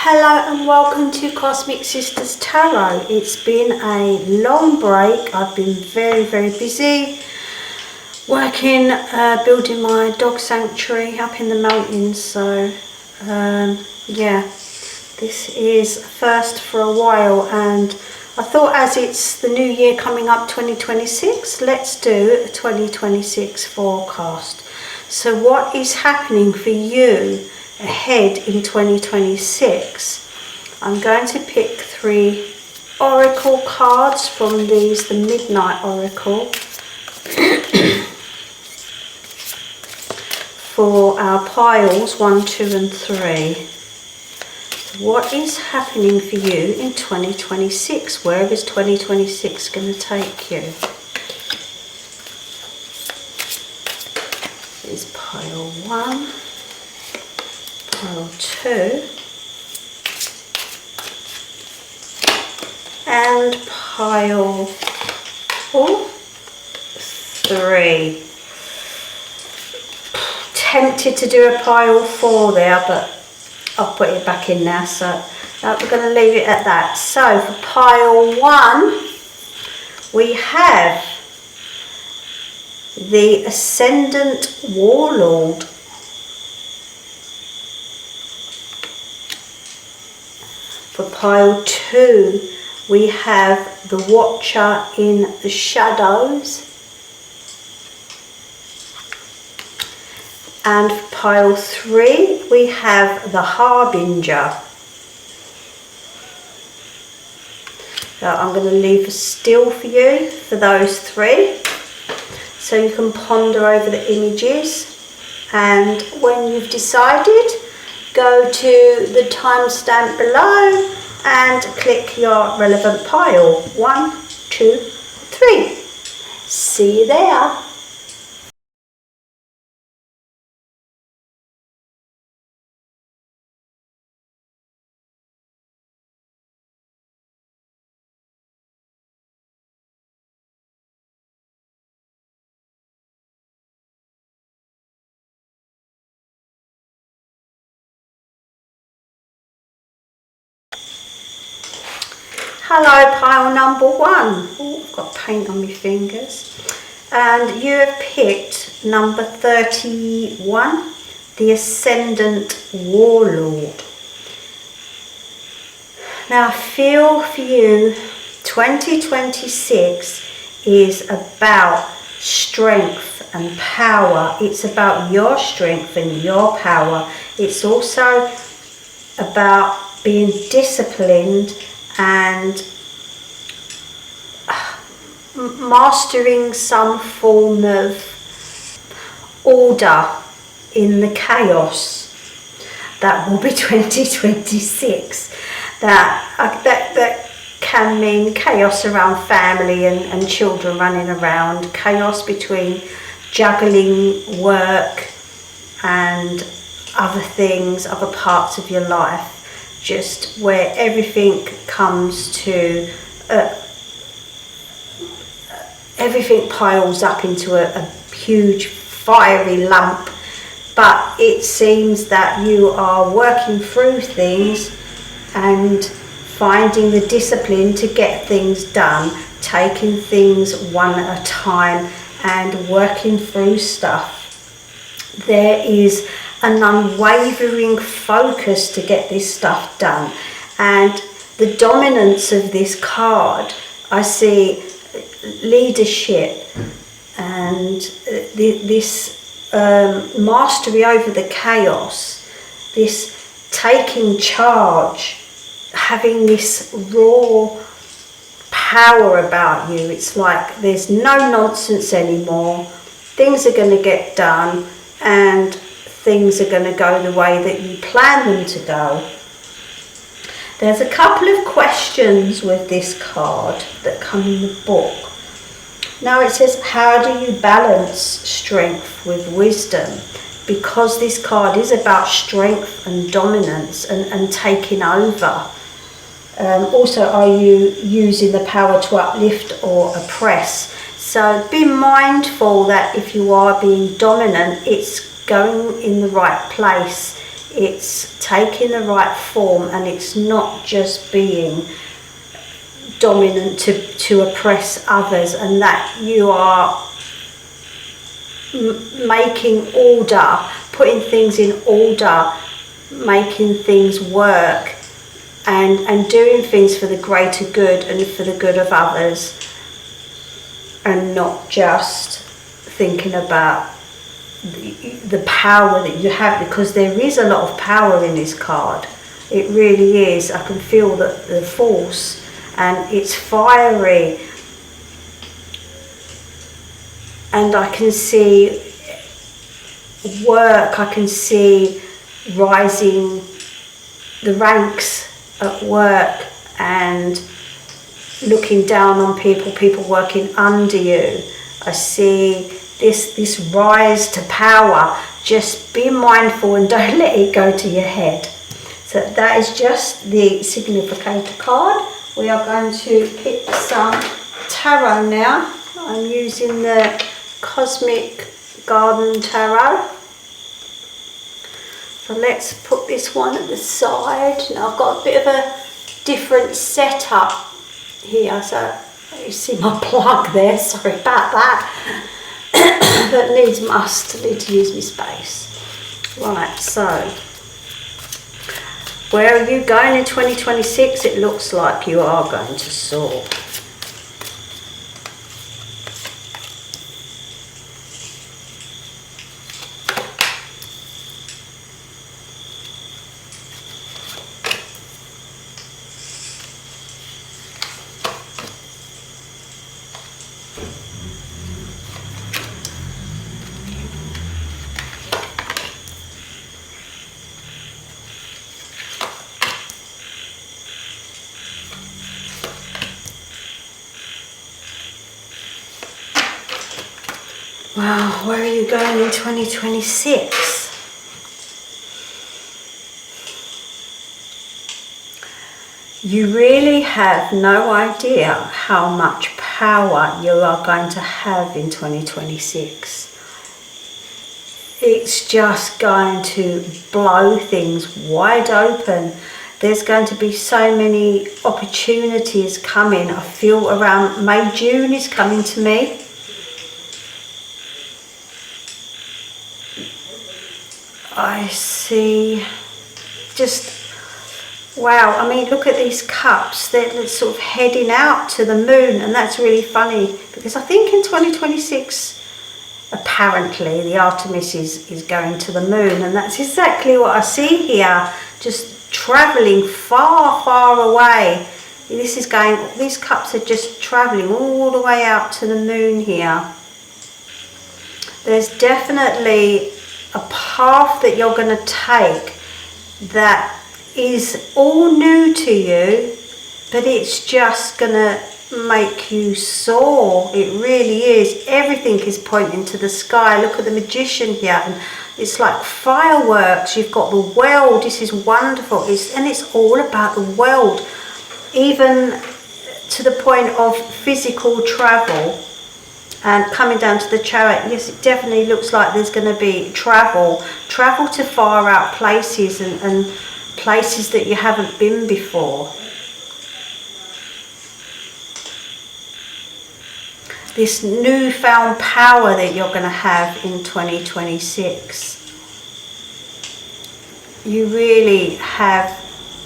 Hello and welcome to Cosmic Sisters Tarot. It's been a long break. I've been very busy working, building my dog sanctuary up in the mountains. So yeah, this is first for a while, and I thought as it's the new year coming up, 2026, let's do a 2026 forecast. So what is happening for you ahead in 2026? I'm going to pick 3 oracle cards from these, the Midnight Oracle, for our piles 1, 2 and 3. What is happening for you in 2026? Where is 2026 going to take you? This is pile 1. Pile 2 and pile 3. Tempted to do a pile 4 there, but I'll put it back in now, so we're going to leave it at that. So for pile 1 we have the Ascendant Warlord. For pile 2, we have the Watcher in the Shadows. And for pile 3, we have the Harbinger. So I'm going to leave a still for you for those 3, so you can ponder over the images. And when you've decided, go to the timestamp below and click your relevant pile. 1, 2, 3. See you there. Hello, pile number 1. Oh, I've got paint on my fingers. And you have picked number 31, the Ascendant Warlord. Now I feel for you, 2026 is about strength and power. It's about your strength and your power. It's also about being disciplined and mastering some form of order in the chaos that will be 2026. That can mean chaos around family and children running around, chaos between juggling work and other things, other parts of your life. Just where everything comes to, everything piles up into a huge fiery lump. But it seems that you are working through things and finding the discipline to get things done, taking things one at a time and working through stuff. There is an unwavering focus to get this stuff done, and the dominance of this card, I see leadership and this mastery over the chaos, this taking charge, having this raw power about you. It's like there's no nonsense anymore. Things are going to get done and things are going to go the way that you plan them to go. There's a couple of questions with this card that come in the book. Now it says, how do you balance strength with wisdom? Because this card is about strength and dominance and taking over. Also, are you using the power to uplift or oppress? So be mindful that if you are being dominant, it's going in the right place. it's taking the right form, and it's not just being dominant to oppress others, and that you are making order, putting things in order, making things work, and doing things for the greater good and for the good of others, and not just thinking about the power that you have, because there is a lot of power in this card. It really is. I can feel the force, and it's fiery, and I can see work, I can see rising the ranks at work and looking down on people working under you. I see this rise to power. Just be mindful and don't let it go to your head. So that is just the significator card. We are going to pick some tarot now. I'm using the Cosmic Garden Tarot. So let's put this one at the side. Now I've got a bit of a different setup here, so you see my plug there, sorry about that. That needs must, need to use my space. Right, so where are you going in 2026? It looks like you are going to soar. Wow, where are you going in 2026? You really have no idea how much power you are going to have in 2026. It's just going to blow things wide open. There's going to be so many opportunities coming. I feel around May, June is coming to me. I see just, wow, I mean, look at these cups. They're sort of heading out to the moon, and that's really funny because I think in 2026, apparently, the Artemis is going to the moon, and that's exactly what I see here, just travelling far, far away. This is going, these cups are just travelling all the way out to the moon here. There's definitely a path that you're going to take that is all new to you, but it's just going to make you soar. It really is. Everything is pointing to the sky. Look at the Magician here, and it's like fireworks. You've got the world. This is wonderful. And it's all about the world, even to the point of physical travel. And coming down to the Chariot, yes, it definitely looks like there's going to be travel to far out places and places that you haven't been before. This newfound power that you're going to have in 2026. You really have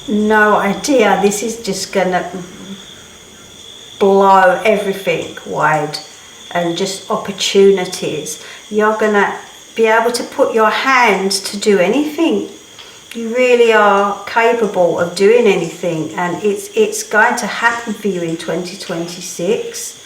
no idea. This is just going to blow everything wide. And just opportunities. You're going to be able to put your hands to do anything. You really are capable of doing anything, and it's going to happen for you in 2026.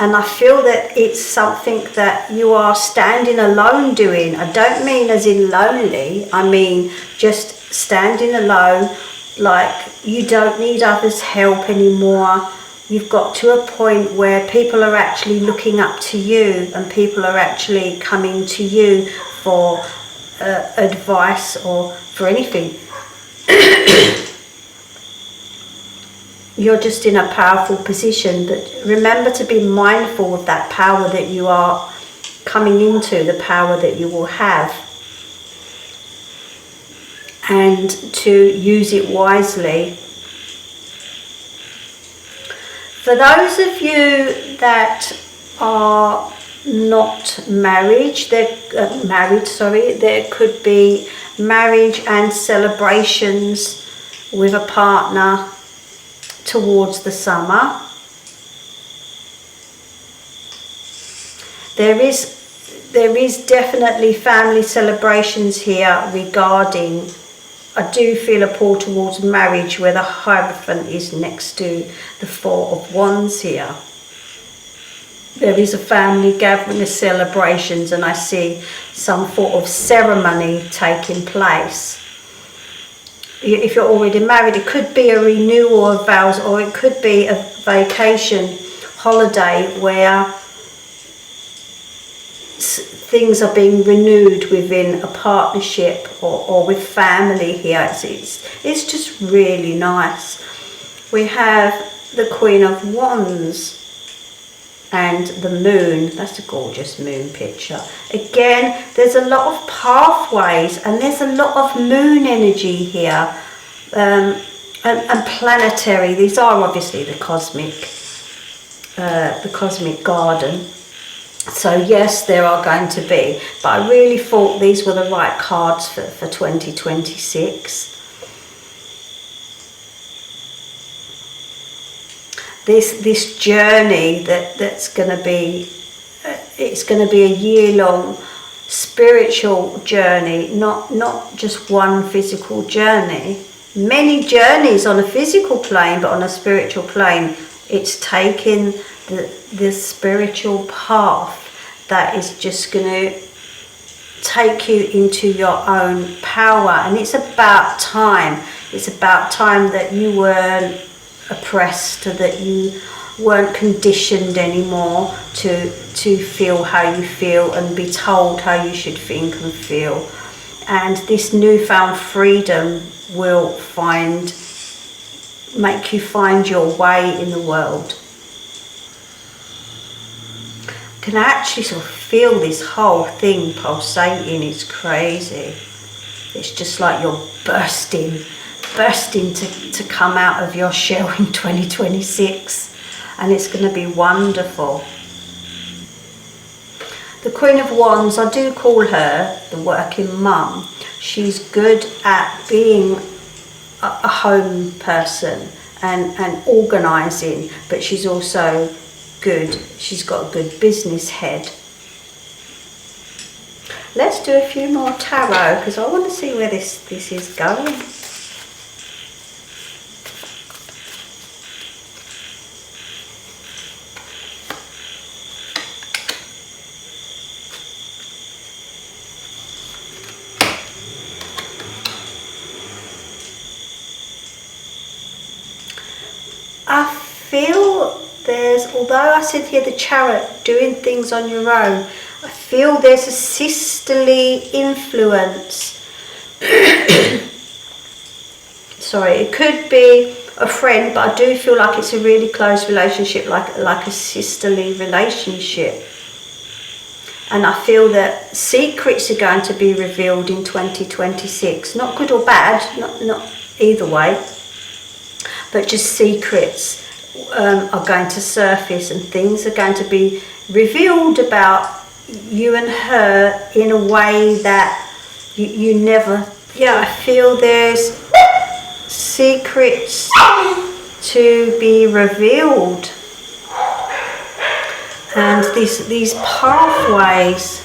And I feel that it's something that you are standing alone doing. I don't mean as in lonely, I mean just standing alone, like you don't need others' help anymore. You've got to a point where people are actually looking up to you, and people are actually coming to you for advice or for anything. You're just in a powerful position, but remember to be mindful of that power that you are coming into, the power that you will have. and to use it wisely. For those of you that are not married, there could be marriage and celebrations with a partner towards the summer. There is definitely family celebrations here regarding, I do feel a pull towards marriage where the Hierophant is next to the Four of Wands here. There is a family gathering of celebrations, and I see some sort of ceremony taking place. If you're already married, it could be a renewal of vows, or it could be a vacation holiday where things are being renewed within a partnership or with family here. It's just really nice. We have the Queen of Wands and the Moon. That's a gorgeous moon picture. Again, there's a lot of pathways, and there's a lot of moon energy here, and planetary. These are obviously the cosmic garden. So yes, there are going to be, but I really thought these were the right cards for 2026. This journey that's going to be, it's going to be a year-long spiritual journey, not just one physical journey. Many journeys on a physical plane, but on a spiritual plane, it's taking the spiritual path that is just going to take you into your own power. And it's about time. It's about time that you weren't oppressed, that you weren't conditioned anymore to feel how you feel and be told how you should think and feel. And this newfound freedom will make you find your way in the world. I can actually sort of feel this whole thing pulsating. It's crazy. It's just like you're bursting to come out of your shell in 2026, and it's going to be wonderful. The Queen of Wands, I do call her the working mum. She's good at being a home person and organising, but she's also good. She's got a good business head. Let's do a few more tarot because I want to see where this is going. I feel although I said here the Chariot, doing things on your own, I feel there's a sisterly influence. Sorry, it could be a friend, but I do feel like it's a really close relationship, like a sisterly relationship. And I feel that secrets are going to be revealed in 2026. Not good or bad, not either way, but just secrets are going to surface, and things are going to be revealed about you and her in a way that you never, I feel there's secrets to be revealed, and these pathways.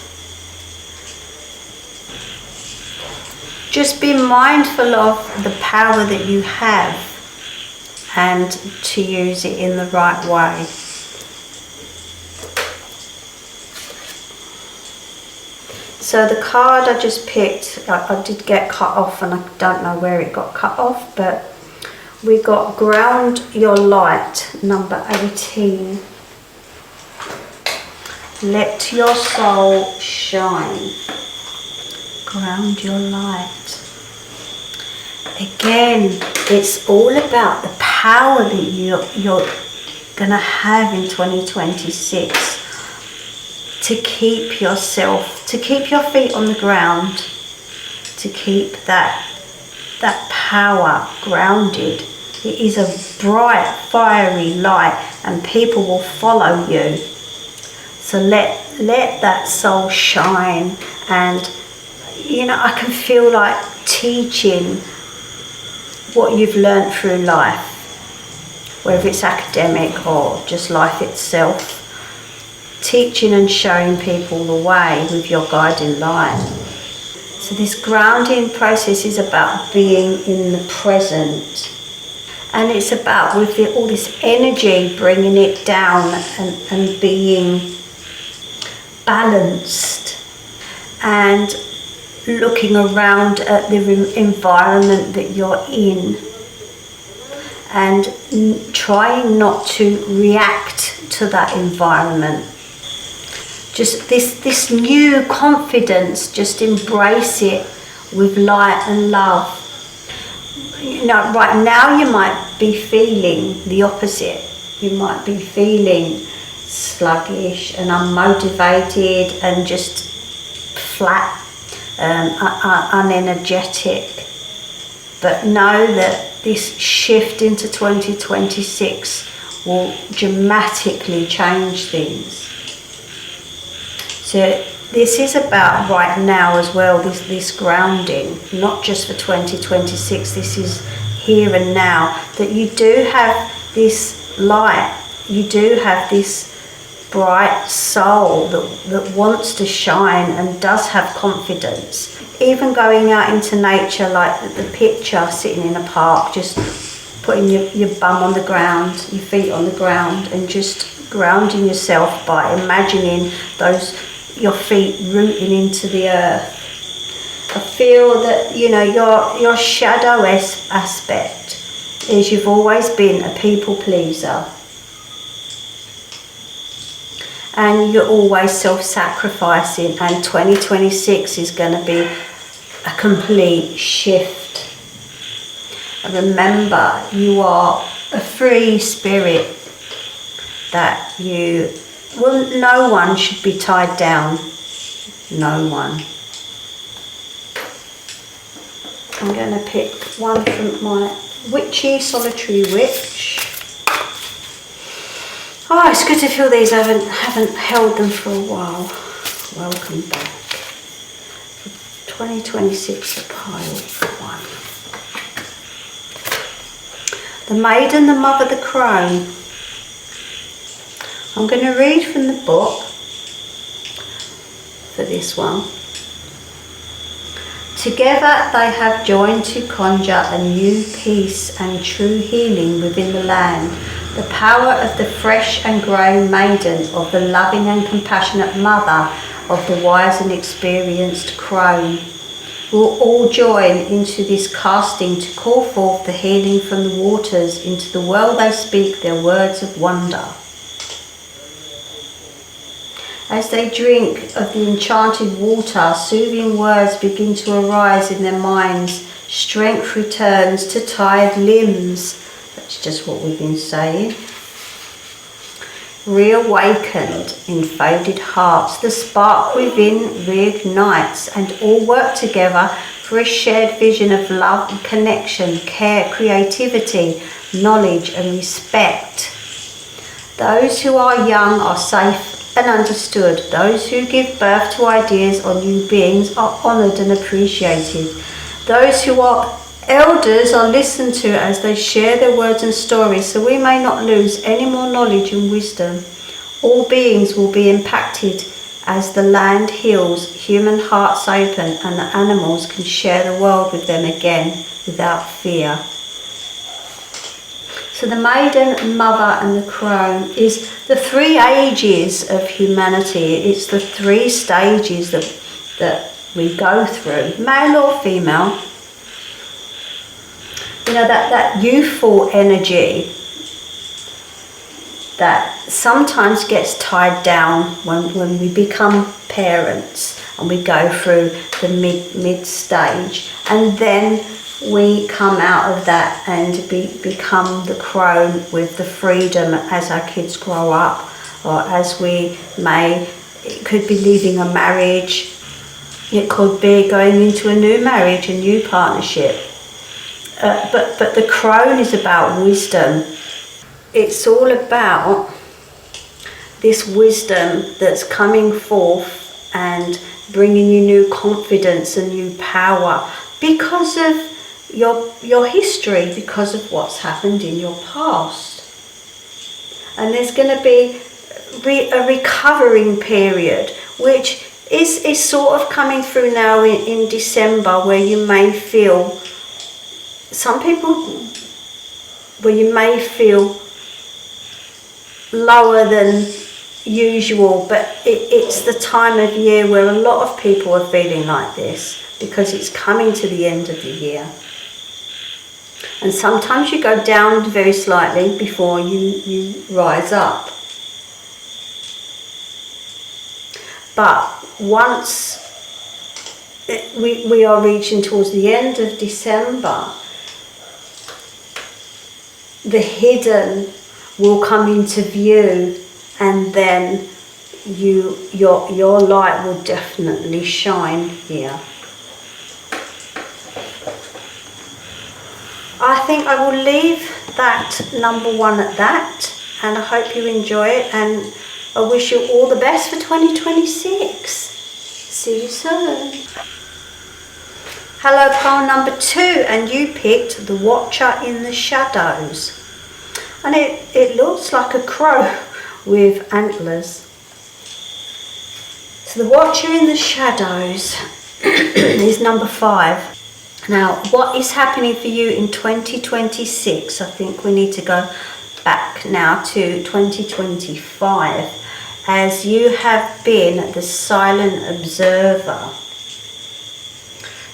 Just be mindful of the power that you have and to use it in the right way. So the card I just picked, I did get cut off, and I don't know where it got cut off, but we got Ground Your Light, number 18. Let your soul shine. Ground your light. Again, it's all about the power that you're going to have in 2026 to keep yourself, to keep your feet on the ground, to keep that that power grounded. It is a bright, fiery light, and people will follow you. So let that soul shine. And you know, I can feel like teaching what you've learned through life, whether it's academic or just life itself. Teaching and showing people the way with your guiding light. So this grounding process is about being in the present. And it's about, with all this energy, bringing it down and being balanced. And looking around at the environment that you're in. And trying not to react to that environment. Just this new confidence, just embrace it with light and love. You know, right now you might be feeling the opposite. You might be feeling sluggish and unmotivated and just flat, unenergetic. But know that this shift into 2026 will dramatically change things. So this is about right now as well, this grounding, not just for 2026, this is here and now, that you do have this light, you do have this bright soul that wants to shine and does have confidence. Even going out into nature, like the picture, sitting in a park, just putting your bum on the ground, your feet on the ground, and just grounding yourself by imagining your feet rooting into the earth. I feel that, you know, your shadow aspect is you've always been a people pleaser. And you're always self-sacrificing, and 2026 is going to be a complete shift. And remember, you are a free spirit, that no one should be tied down. No one. I'm going to pick one from my Witchy Solitary Witch. Oh, it's good to feel these. I haven't held them for a while. Welcome back. 2026, a pile one. The Maiden, the Mother, the Crone. I'm going to read from the book for this one. Together they have joined to conjure a new peace and true healing within the land. The power of the fresh and grey maiden, of the loving and compassionate mother, of the wise and experienced crone, will all join into this casting to call forth the healing from the waters. Into the world they speak their words of wonder. As they drink of the enchanted water, soothing words begin to arise in their minds. Strength returns to tired limbs. That's just what we've been saying. Reawakened in faded hearts, the spark within reignites, and all work together for a shared vision of love and connection, care, creativity, knowledge and respect. Those who are young are safe and understood. Those who give birth to ideas or new beings are honoured and appreciated. Those who are elders are listened to as they share their words and stories, so we may not lose any more knowledge and wisdom. All beings will be impacted as the land heals, human hearts open, and the animals can share the world with them again without fear. So the Maiden, Mother and the Crone is the three ages of humanity. It's the three stages that we go through, male or female. You know, that youthful energy that sometimes gets tied down when we become parents and we go through the mid stage, and then we come out of that and become the crone with the freedom as our kids grow up, or as it could be leaving a marriage, it could be going into a new marriage, a new partnership. but the crone is about wisdom. It's all about this wisdom that's coming forth and bringing you new confidence and new power because of your history, because of what's happened in your past. And there's going to be a recovering period, which is sort of coming through now in December, where you may feel, some people, where you may feel lower than usual, but it's the time of year where a lot of people are feeling like this, because it's coming to the end of the year. And sometimes you go down very slightly before you rise up. But once we are reaching towards the end of December, the hidden will come into view, and then your light will definitely shine here. I think I will leave that number 1 at that, and I hope you enjoy it, and I wish you all the best for 2026. See you soon. Hello, pile number 2, and you picked the Watcher in the Shadows. And it looks like a crow with antlers. So the Watcher in the Shadows is number 5. Now, what is happening for you in 2026? I think we need to go back now to 2025, as you have been the silent observer,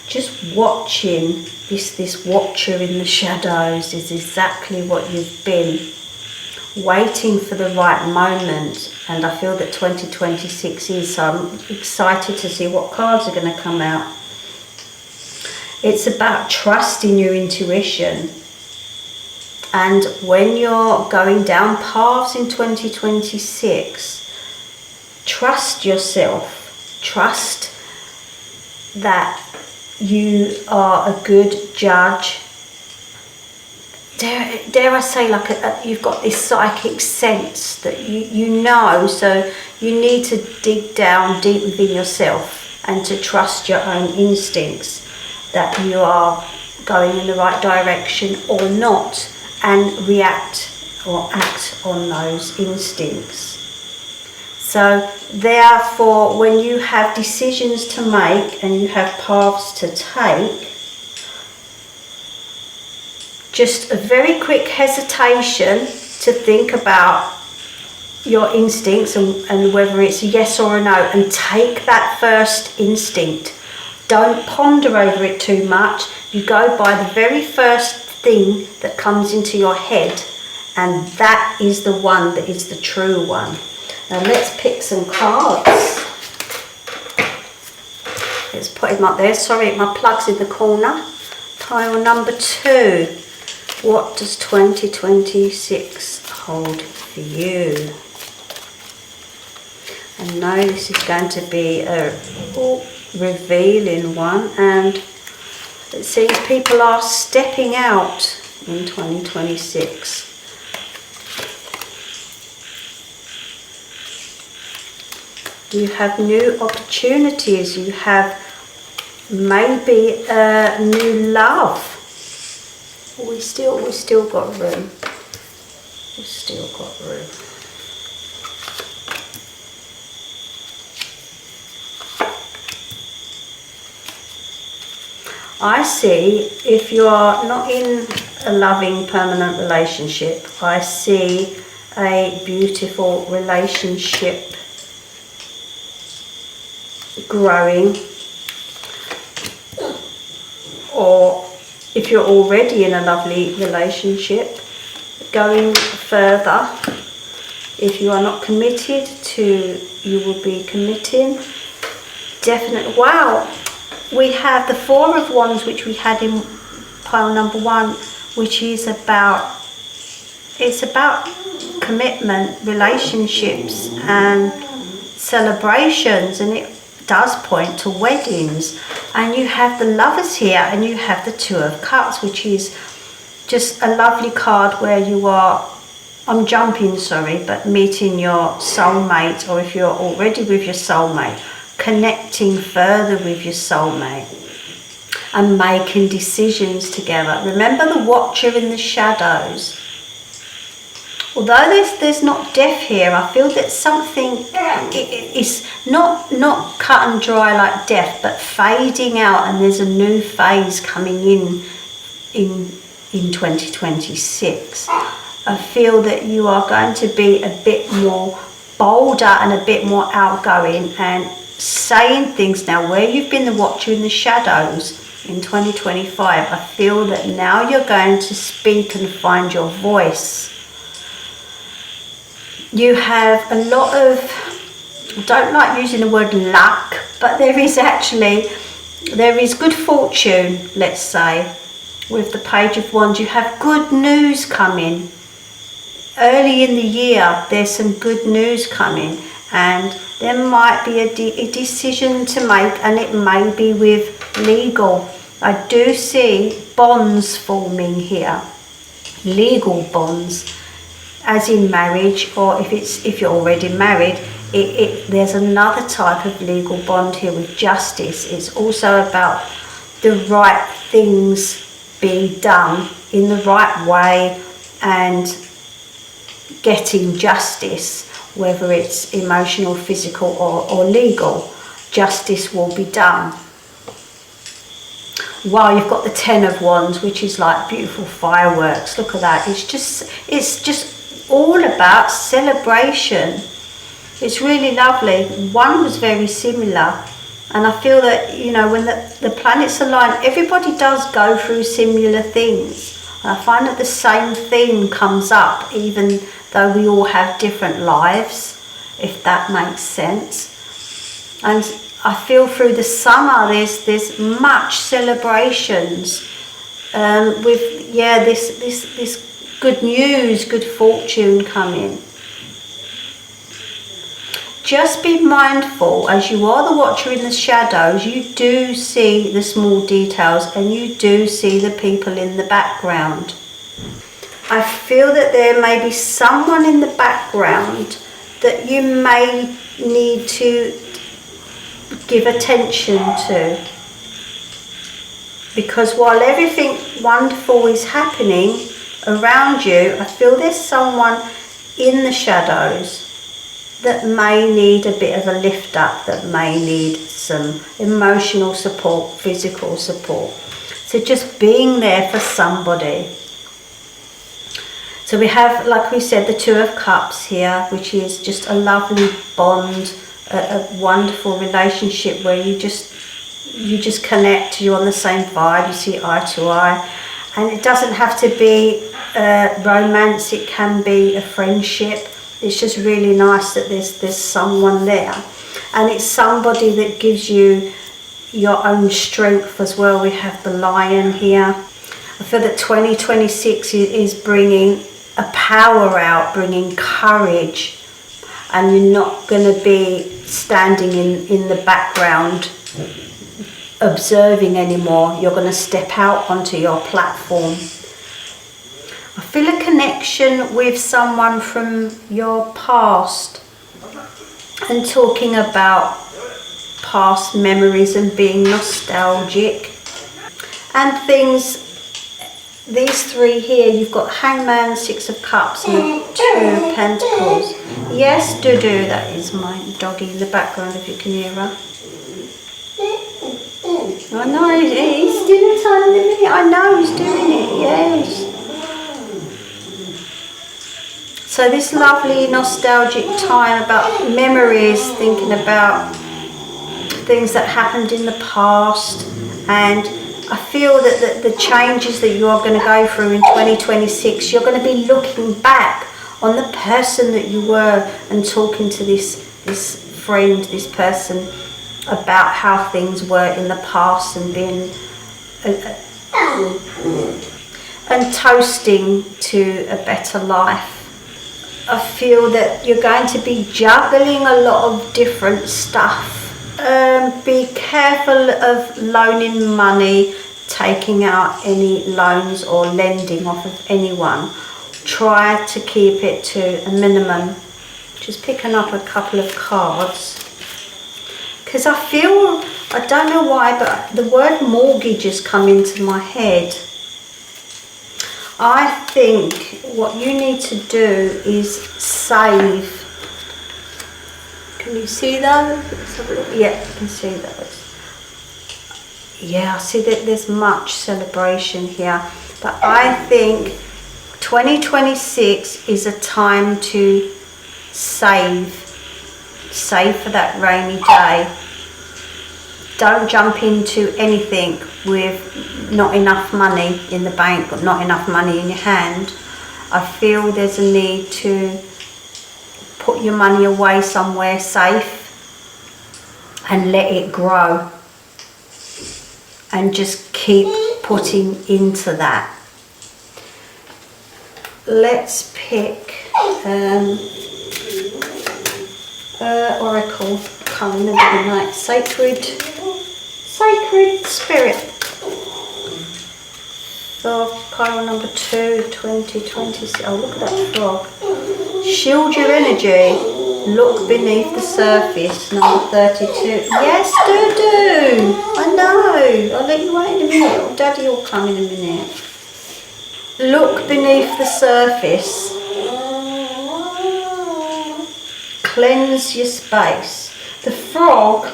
just watching. This Watcher in the Shadows is exactly what you've been, waiting for the right moment. And I feel that 2026 is, so I'm excited to see what cards are going to come out. It's about trusting your intuition. And when you're going down paths in 2026, trust yourself. Trust that you are a good judge. Dare I say, like you've got this psychic sense that you know, so you need to dig down deep within yourself and to trust your own instincts, that you are going in the right direction or not, and react or act on those instincts. So therefore, when you have decisions to make and you have paths to take, just a very quick hesitation to think about your instincts and whether it's a yes or a no, and take that first instinct. Don't ponder over it too much. You go by the very first thing that comes into your head, and that is the one that is the true one. Now let's pick some cards. Let's put him up there. Sorry, my plug's in the corner. Pile number 2. What does 2026 hold for you? I know this is going to be a revealing one, and it seems people are stepping out in 2026. You have new opportunities. You have maybe a new love. We still got room. We've still got room. I see, if you are not in a loving permanent relationship, I see a beautiful relationship growing. Or if you're already in a lovely relationship, going further. If you are not committed to, you will be committing. Definitely. Wow. We have the 4 of Wands, which we had in pile number 1, which is about, it's about commitment, relationships and celebrations, and it does point to weddings. And you have the Lovers here, and you have the Two of Cups, which is just a lovely card where you are, I'm jumping, sorry, but meeting your soulmate, or if you're already with your soulmate, connecting further with your soulmate and making decisions together. Remember the Watcher in the shadows. Although there's not death here, I feel that something is not cut and dry like death, but fading out, and there's a new phase coming in 2026. I feel that you are going to be a bit more bolder and a bit more outgoing and saying things now. Where you've been the Watcher in the shadows in 2025, I feel that now you're going to speak and find your voice. You have a lot of, I don't like using the word luck, but there is good fortune, let's say. With the Page of Wands, you have good news coming. Early in the year, there's some good news coming, and there might be a decision to make, and it may be with legal. I do see bonds forming here, legal bonds, as in marriage, or if you're already married, there's another type of legal bond here with justice. It's also about the right things being done in the right way and getting justice, whether it's emotional, physical, or legal. Justice will be done. Wow, you've got the Ten of Wands, which is like beautiful fireworks. Look at that. It's just all about celebration. It's really lovely. One was very similar, and I feel that, you know, when the planets align, everybody does go through similar things. And I find that the same theme comes up, even though we all have different lives, if that makes sense. And I feel through the summer there's much celebrations with this good news, good fortune coming. Just be mindful, as you are the Watcher in the shadows, you do see the small details, and you do see the people in the background. I feel that there may be someone in the background that you may need to give attention to, because while everything wonderful is happening around you, I feel there's someone in the shadows that may need a bit of a lift up, that may need some emotional support, physical support. So just being there for somebody. So we have, like we said, the Two of Cups here, which is just a lovely bond, a wonderful relationship where you just connect, you're on the same vibe, you see eye to eye. And it doesn't have to be romance, it can be a friendship. It's just really nice that there's someone there, and it's somebody that gives you your own strength as well. We have the Lion here. I feel that 2026 is bringing a power out, bringing courage, and you're not going to be standing in the background observing anymore. You're going to step out onto your platform. I feel a connection with someone from your past, and talking about past memories and being nostalgic and things. These three here, you've got Hangman, Six of Cups, and the Two of Pentacles. Yes, Dudu, that is my doggy in the background, if you can hear her. I know, he's doing it in a minute. I know he's doing it, yes. So this lovely nostalgic time about memories, thinking about things that happened in the past, and I feel that the changes that you are going to go through in 2026, you're going to be looking back on the person that you were and talking to this friend, this person, about how things were in the past, and being and toasting to a better life. I feel that you're going to be juggling a lot of different stuff Be careful of loaning money, taking out any loans or lending off of anyone. Try to keep it to a minimum. Just picking up a couple of cards. Because I feel, I don't know why, but the word mortgage has come into my head. I think what you need to do is save. Can you see those? Let's have a look. Yeah, you can see those. Yeah, I see that there's much celebration here. But I think 2026 is a time to save. Save for that rainy day. Don't jump into anything with not enough money in the bank or not enough money in your hand. I feel there's a need to put your money away somewhere safe and let it grow, and just keep putting into that. Let's pick Oracle calendar of the night. Sacred Spirit. So pile number 2, 2020. Oh, look at that frog. Shield your energy. Look beneath the surface. Number 32. Yes, do. I know. I'll let you wait in a minute. Daddy will come in a minute. Look beneath the surface. Cleanse your space. The frog,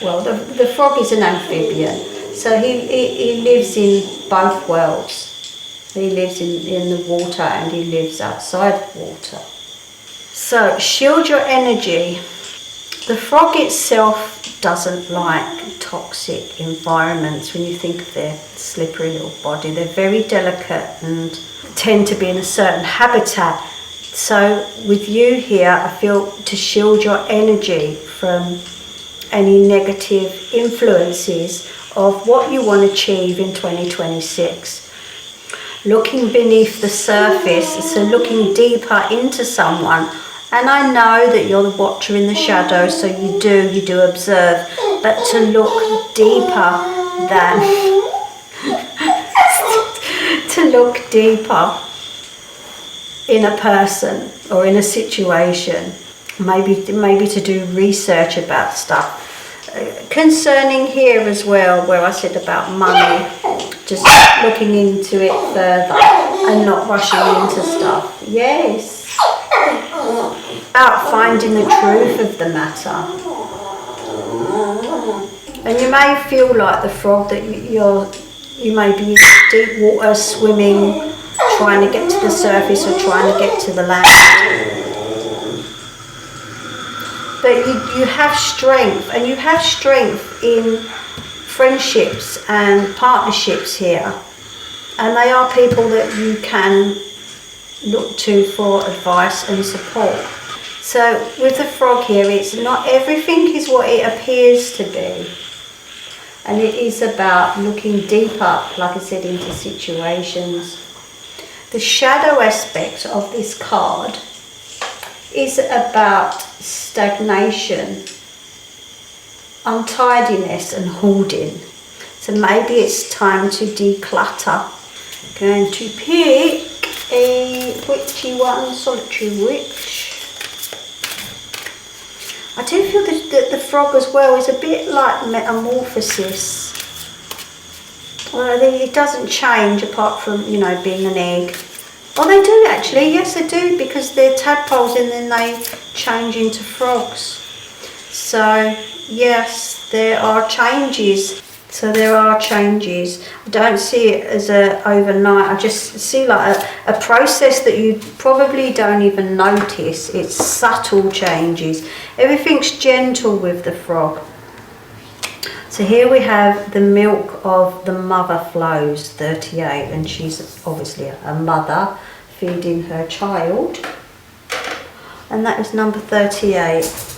well, the frog is an amphibian, so he lives in both worlds. He lives in the water and he lives outside water. So shield your energy. The frog itself doesn't like toxic environments. When you think of their slippery little body, they're very delicate and tend to be in a certain habitat. So with you here, I feel to shield your energy from any negative influences of what you want to achieve in 2026. Looking beneath the surface, so looking deeper into someone. And I know that you're the watcher in the shadows, so you do observe, but to look deeper than, to look deeper in a person or in a situation, maybe to do research about stuff. Concerning here as well, where I said about money, just looking into it further and not rushing into stuff. Yes. About finding the truth of the matter. And you may feel like the frog that you may be in deep water swimming, trying to get to the surface or trying to get to the land. But you have strength, and you have strength in friendships and partnerships here. And they are people that you can look to for advice and support. So with the frog here, it's not everything is what it appears to be. And it is about looking deeper, like I said, into situations. The shadow aspect of this card is about stagnation, untidiness and hoarding. So maybe it's time to declutter. Going to pick a witchy one, solitary witch. I do feel that the frog as well is a bit like metamorphosis. Well, it doesn't change apart from, being an egg. Oh, they do actually. Yes, they do, because they're tadpoles and then they change into frogs. So, yes, there are changes. I don't see it as a overnight. I just see like a process that you probably don't even notice. It's subtle changes. Everything's gentle with the frog. So here we have the milk of the mother flows, 38, and she's obviously a mother feeding her child. And that is number 38.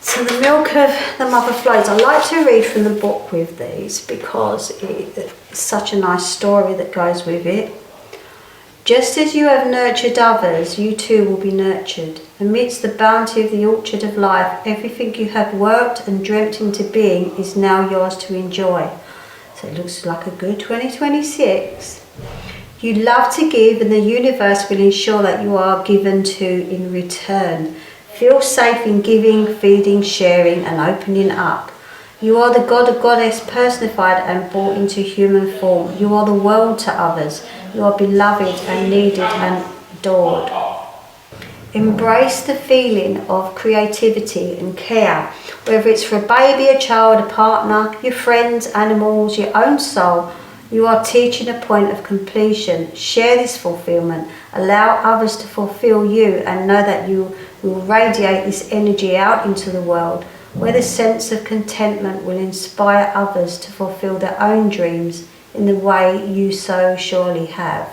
So the milk of the mother flows. I like to read from the book with these because it's such a nice story that goes with it. Just as you have nurtured others, you too will be nurtured. Amidst the bounty of the orchard of life, everything you have worked and dreamt into being is now yours to enjoy. So it looks like a good 2026. You love to give, and the universe will ensure that you are given to in return. Feel safe in giving, feeding, sharing, and opening up. You are the god or goddess personified and brought into human form. You are the world to others. You are beloved and needed and adored. Embrace the feeling of creativity and care, whether it's for a baby, a child, a partner, your friends, animals, your own soul. You are teaching a point of completion. Share this fulfillment. Allow others to fulfill you, and know that you will radiate this energy out into the world, where the sense of contentment will inspire others to fulfill their own dreams in the way you so surely have.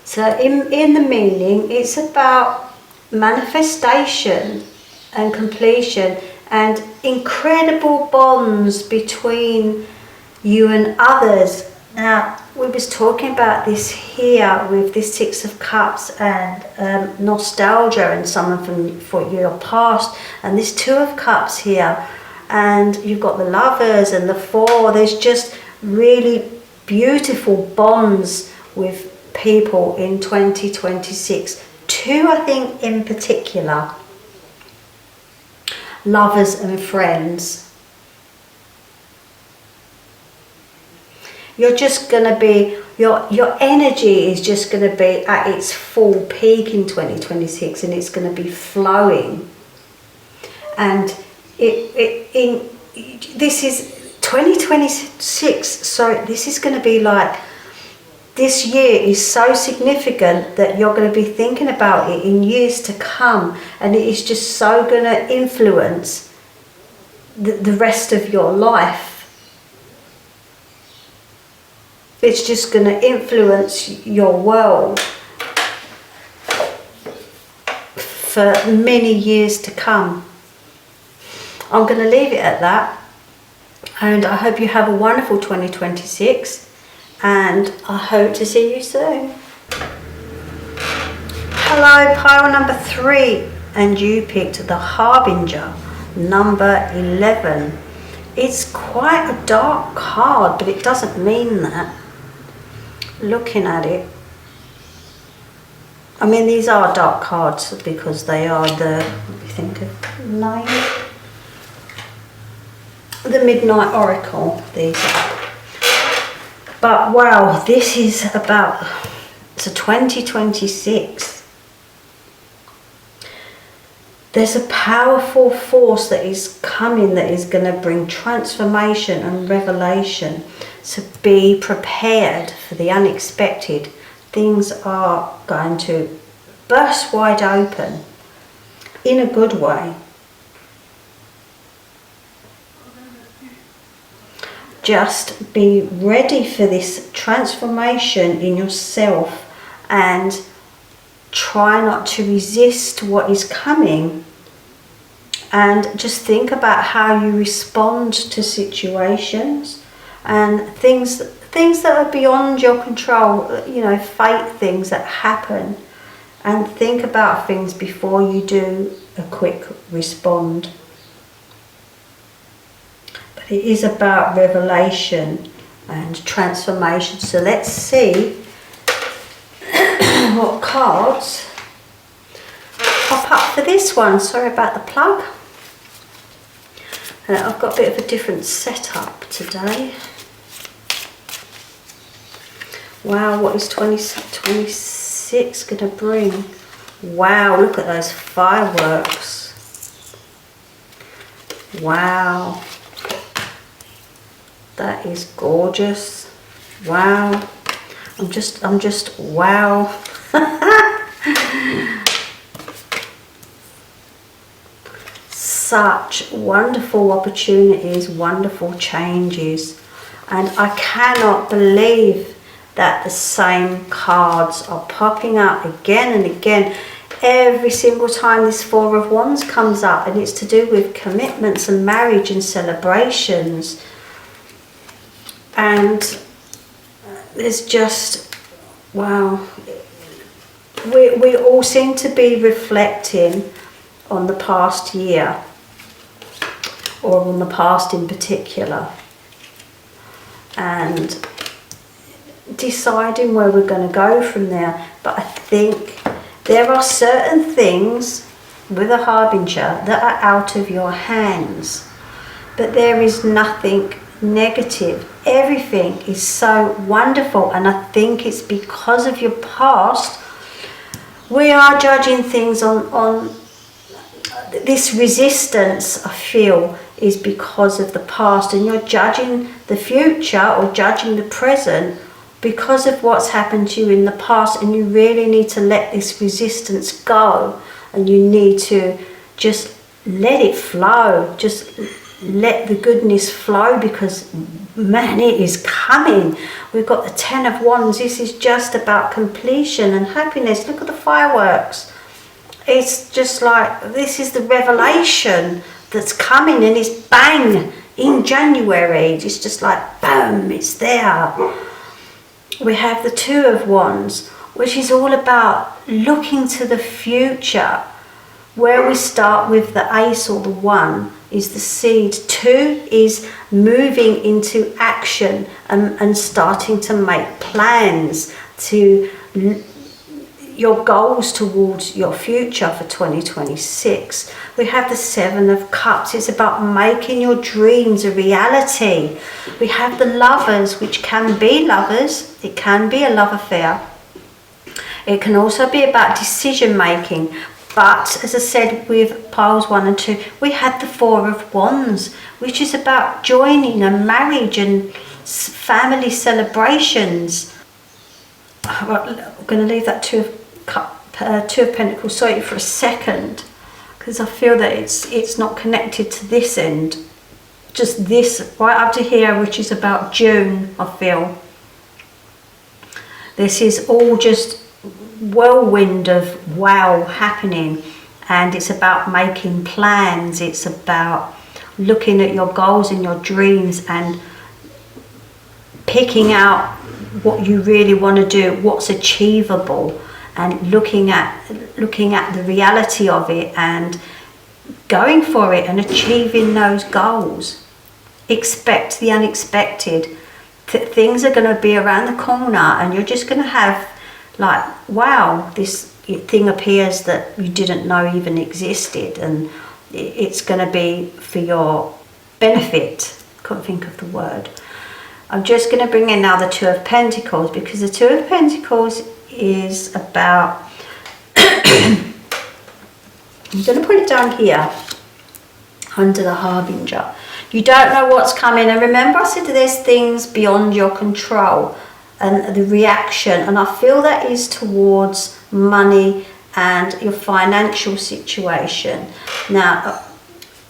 So in the meaning, it's about manifestation and completion and incredible bonds between you and others. Now, we was talking about this here with this Six of Cups and nostalgia and something from your past, and this Two of Cups here, and you've got the Lovers and the Four. There's just really beautiful bonds with people in 2026. Two, I think, in particular, lovers and friends. You're just going to be, your energy is just going to be at its full peak in 2026, and it's going to be flowing. And this is 2026, so this is going to be like, this year is so significant that you're going to be thinking about it in years to come, and it is just so going to influence the rest of your life. It's just going to influence your world for many years to come. I'm going to leave it at that, and I hope you have a wonderful 2026, and I hope to see you soon. Hello, pile number 3, and you picked the Harbinger, number 11. It's quite a dark card, but it doesn't mean that. Looking at it, I mean, these are dark cards because they are the, let me think of 9, the Midnight Oracle, these are. But wow, this is about, it's a 2026. There's a powerful force that is coming that is going to bring transformation and revelation. So be prepared for the unexpected. Things are going to burst wide open in a good way. Just be ready for this transformation in yourself, and try not to resist what is coming, and just think about how you respond to situations and things that are beyond your control, you know, fate things that happen, and think about things before you do a quick respond. But it is about revelation and transformation. So let's see what cards pop up for this one. Sorry about the plug. I've got a bit of a different setup today. Wow, what is 2026 going to bring? Wow, look at those fireworks. Wow. That is gorgeous. Wow. I'm just wow. Such wonderful opportunities, wonderful changes. And I cannot believe that the same cards are popping up again and again. Every single time this Four of Wands comes up, and it's to do with commitments and marriage and celebrations. And there's just, wow, we all seem to be reflecting on the past year, or on the past in particular, and deciding where we're going to go from there. But I think there are certain things with a harbinger that are out of your hands, but there is nothing negative. Everything is so wonderful, and I think it's because of your past. We are judging things on this resistance, I feel, is because of the past, and you're judging the future or judging the present because of what's happened to you in the past, and you really need to let this resistance go, and you need to just let it flow. Just let the goodness flow, because man, it is coming. We've got the 10 of Wands. This is just about completion and happiness. Look at the fireworks. It's just like, this is the revelation that's coming, and it's bang in January. It's just like boom, it's there. We have the 2 of Wands, which is all about looking to the future. Where we start with the Ace or the 1 is the seed. 2 is moving into action and starting to make plans to your goals towards your future for 2026. We have the 7 of Cups. It's about making your dreams a reality. We have the Lovers, which can be lovers. It can be a love affair. It can also be about decision making. But as I said, with piles 1 and 2, we had the 4 of Wands, which is about joining a marriage and family celebrations. I'm going to leave that 2 of Pentacles, sorry, for a second, because I feel that it's not connected to this end. Just this right up to here, which is about June, I feel. This is all just whirlwind of wow happening, and it's about making plans. It's about looking at your goals and your dreams and picking out what you really want to do, what's achievable, and looking at the reality of it and going for it and achieving those goals. Expect the unexpected. Things are going to be around the corner, and you're just going to have like, wow, this thing appears that you didn't know even existed, and it's going to be for your benefit. Can't think of the word. I'm just going to bring in now the 2 of Pentacles, because the 2 of Pentacles is about I'm going to put it down here under the Harbinger. You don't know what's coming, and remember I said there's things beyond your control and the reaction, and I feel that is towards money and your financial situation. Now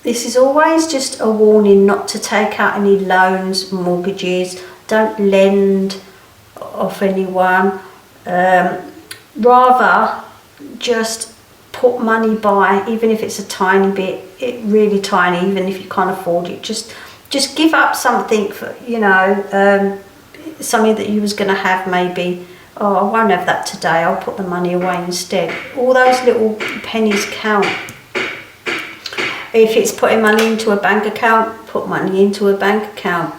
this is always just a warning not to take out any loans, mortgages. Don't lend off anyone. Rather just put money by, even if it's a tiny bit, really tiny, even if you can't afford it. Just give up something for, you know, something that you was going to have maybe. Oh, I won't have that today, I'll put the money away instead. All those little pennies count. If it's putting money into a bank account, put money into a bank account.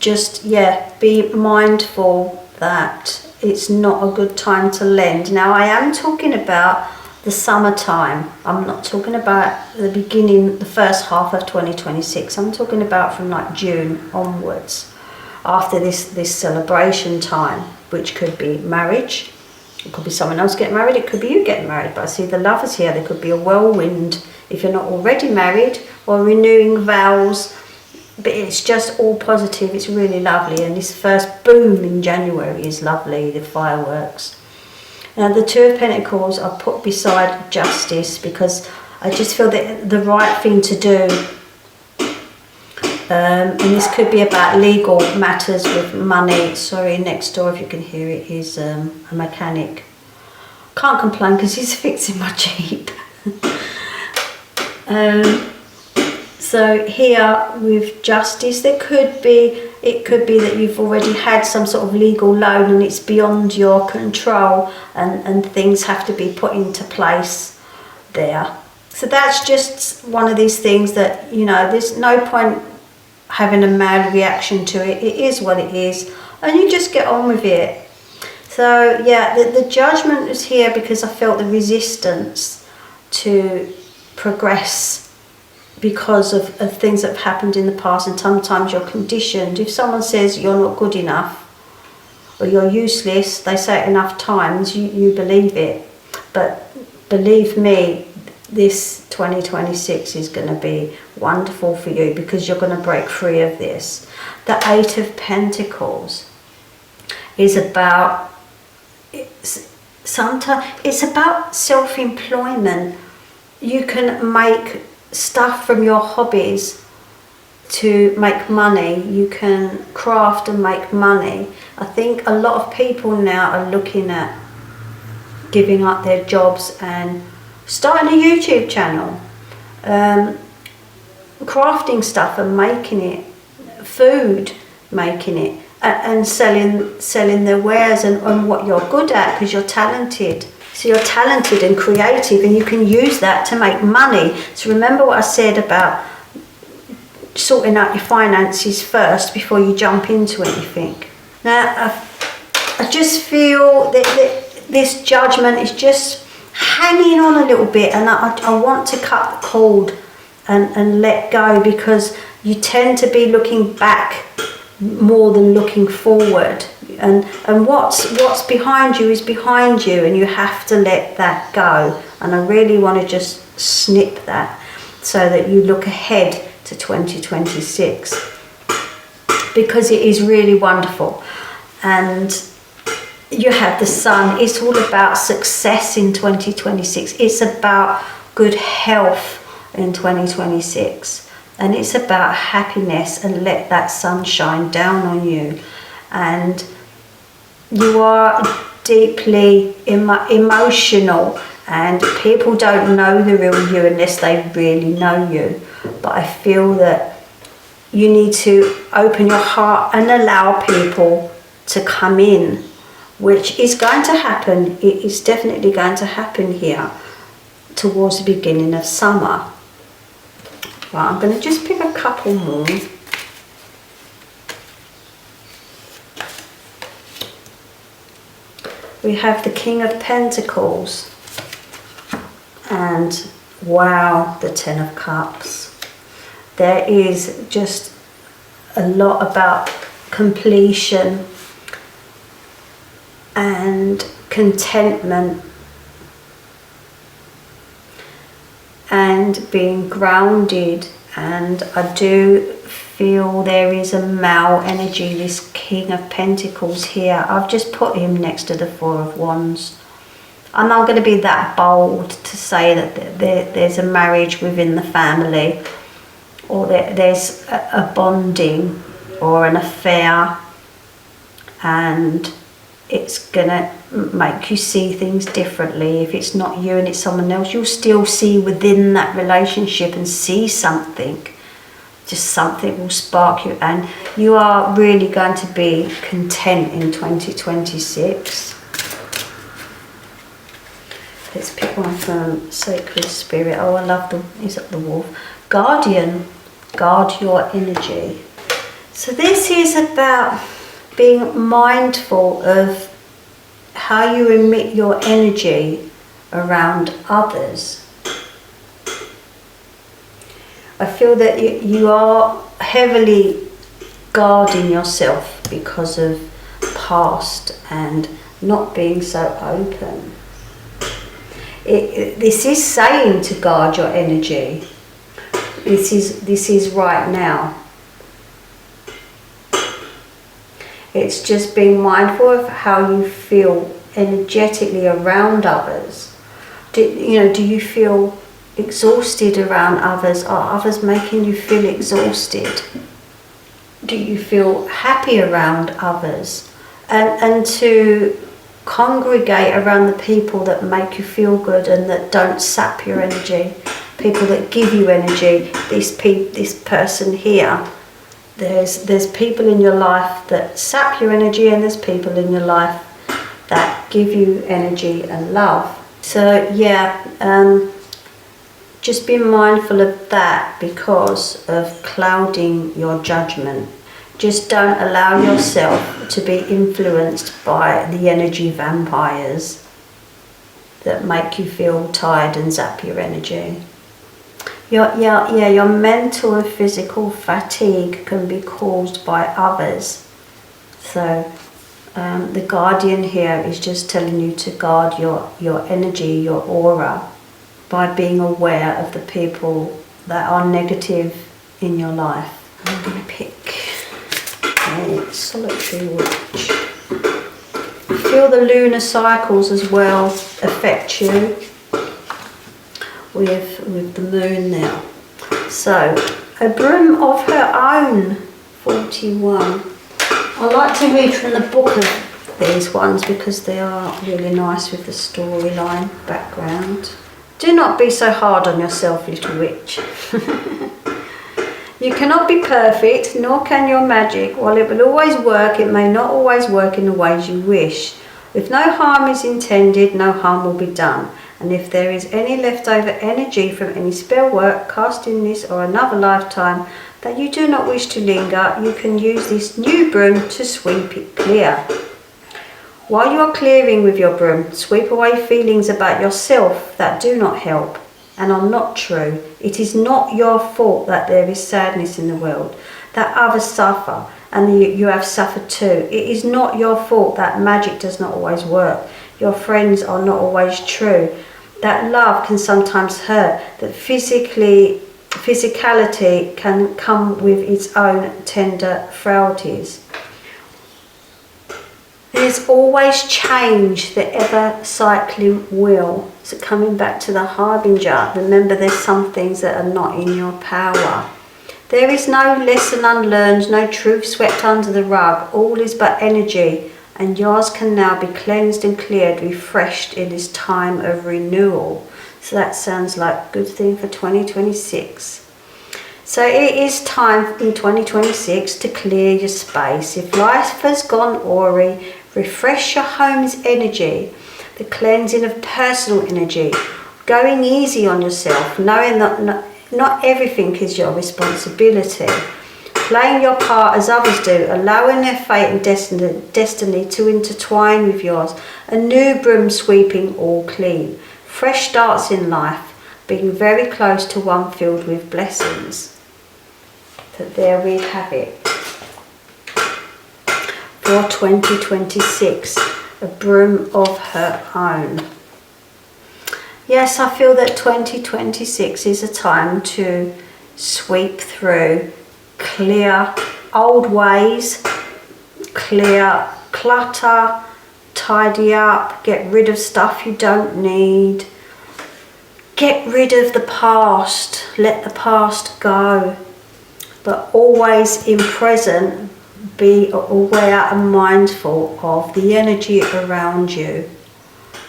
Just, yeah, be mindful that it's not a good time to lend. Now I am talking about the summertime. I'm not talking about the beginning, the first half of 2026. I'm talking about from like June onwards, after this celebration time, which could be marriage, it could be someone else getting married, it could be you getting married. But I see the Lovers here. There could be a whirlwind if you're not already married, or renewing vows. But it's just all positive. It's really lovely, and this first boom in January is lovely, the fireworks. Now the 2 of Pentacles I put beside Justice, because I just feel that the right thing to do. And this could be about legal matters with money. Sorry, next door, if you can hear it, is a mechanic. Can't complain because he's fixing my Jeep. So here with Justice, there could be it could be that you've already had some sort of legal loan and it's beyond your control, and things have to be put into place there. So that's just one of these things that, you know, there's no point having a mad reaction to it. It is what it is, and you just get on with it. So yeah, the judgment is here because I felt the resistance to progress because of things that have happened in the past, and sometimes you're conditioned. If someone says you're not good enough or you're useless, they say it enough times, you believe it. But believe me, this 2026 is going to be wonderful for you because you're going to break free of this. The Eight of Pentacles is about, sometimes it's about self-employment. You can make stuff from your hobbies to make money. You can craft and make money. I think a lot of people now are looking at giving up their jobs and starting a YouTube channel, crafting stuff and making it, food, making it, and selling their wares and what you're good at, because you're talented. So you're talented and creative, and you can use that to make money. So remember what I said about sorting out your finances first before you jump into anything. Now, I just feel that this judgment is just hanging on a little bit, and I want to cut the cord and let go, because you tend to be looking back more than looking forward, and what's behind you is behind you, and you have to let that go. And I really want to just snip that so that you look ahead to 2026, because it is really wonderful. And you have the Sun. It's all about success in 2026. It's about good health in 2026, and it's about happiness, and let that sun shine down on you. And you are deeply emotional, and people don't know the real you unless they really know you. But I feel that you need to open your heart and allow people to come in, which is going to happen. It is definitely going to happen here towards the beginning of summer. Right, I'm going to just pick a couple more. We have the King of Pentacles, and wow, the Ten of Cups. There is just a lot about completion and contentment and being grounded. And I do feel there is a male energy, this King of Pentacles here. I've just put him next to the Four of Wands. I'm not going to be that bold to say that there's a marriage within the family, or there's a bonding or an affair, and it's gonna make you see things differently. If it's not you and it's someone else, you'll still see within that relationship and see something. Just something will spark you, and you are really going to be content in 2026. Let's pick one from Sacred Spirit. Oh, I love is that the wolf? Guardian, guard your energy. So this is about being mindful of how you emit your energy around others. I feel that you are heavily guarding yourself because of past and not being so open. This is saying to guard your energy. This is right now. It's just being mindful of how you feel energetically around others. Do you feel exhausted around others? Are others making you feel exhausted? Do you feel happy around others? And to congregate around the people that make you feel good and that don't sap your energy, people that give you energy. This person here, There's people in your life that sap your energy, and there's people in your life that give you energy and love. So yeah, just be mindful of that because of clouding your judgment. Just don't allow yourself to be influenced by the energy vampires that make you feel tired and zap your energy. Your mental and physical fatigue can be caused by others. So the guardian here is just telling you to guard your energy, your aura, by being aware of the people that are negative in your life. I'm going to pick a solitary witch. Feel the lunar cycles as well affect you with the moon now. So, a broom of her own, 41. I like to read from the book of these ones because they are really nice with the storyline background. Do not be so hard on yourself, little witch. You cannot be perfect, nor can your magic. While it will always work, it may not always work in the ways you wish. If no harm is intended, no harm will be done. And if there is any leftover energy from any spell work cast in this or another lifetime that you do not wish to linger, you can use this new broom to sweep it clear. While you are clearing with your broom, sweep away feelings about yourself that do not help and are not true. It is not your fault that there is sadness in the world, that others suffer, and you have suffered too. It is not your fault that magic does not always work. Your friends are not always true. That love can sometimes hurt. That physicality can come with its own tender frailties. There's always change, the ever-cycling wheel. So coming back to the harbinger, remember there's some things that are not in your power. There is no lesson unlearned, no truth swept under the rug. All is but energy, and yours can now be cleansed and cleared, refreshed in this time of renewal. So that sounds like a good thing for 2026. So it is time in 2026 to clear your space. If life has gone awry, refresh your home's energy, the cleansing of personal energy, going easy on yourself, knowing that not everything is your responsibility, playing your part as others do, allowing their fate and destiny to intertwine with yours, a new broom sweeping all clean, fresh starts in life, being very close to one filled with blessings. So there we have it. For 2026, a broom of her own. Yes, I feel that 2026 is a time to sweep through, clear old ways, clear clutter, tidy up, get rid of stuff you don't need, get rid of the past, let the past go, but always in present, be aware and mindful of the energy around you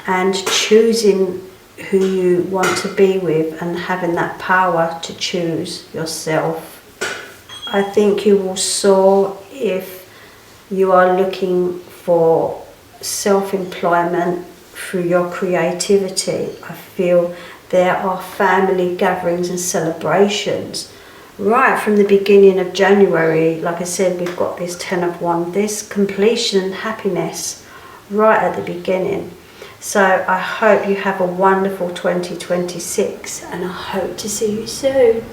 and choosing who you want to be with and having that power to choose yourself. I think you will soar if you are looking for self-employment through your creativity. I feel there are family gatherings and celebrations right from the beginning of January. Like I said, we've got this 10 of Wands, this completion and happiness right at the beginning. So I hope you have a wonderful 2026 and I hope to see you soon.